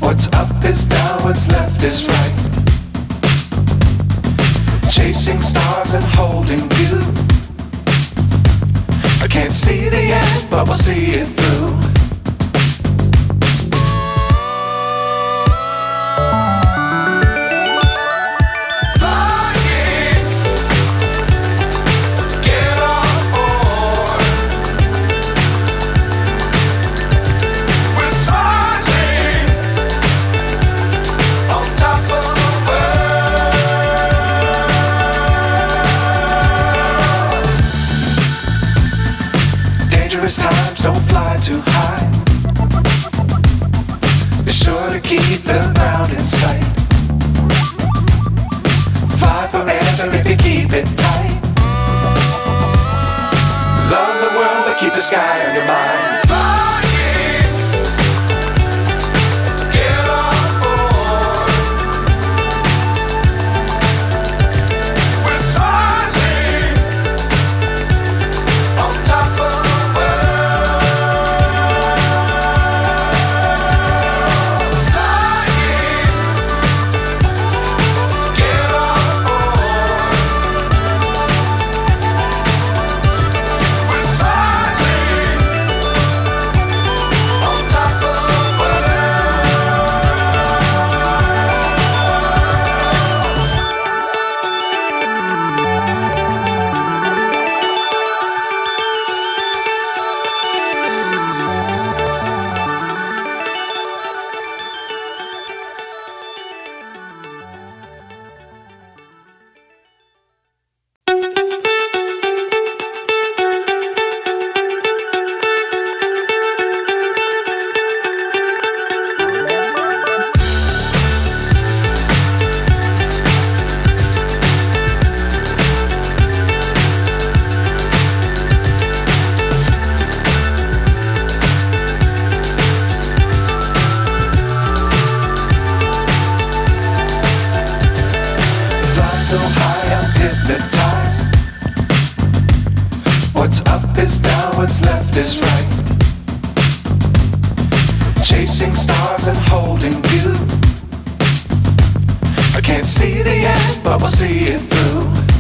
What's up is down, what's left is right. Chasing stars and holding you. I can't see the end, but we'll see it through. Times don't fly too high. Be sure to keep the ground in sight. Fly forever if you keep it tight. Love the world but keep the sky on your mind. So high I'm hypnotized. What's up is down, what's left is right. Chasing stars and holding you. I can't see the end, but we'll see it through.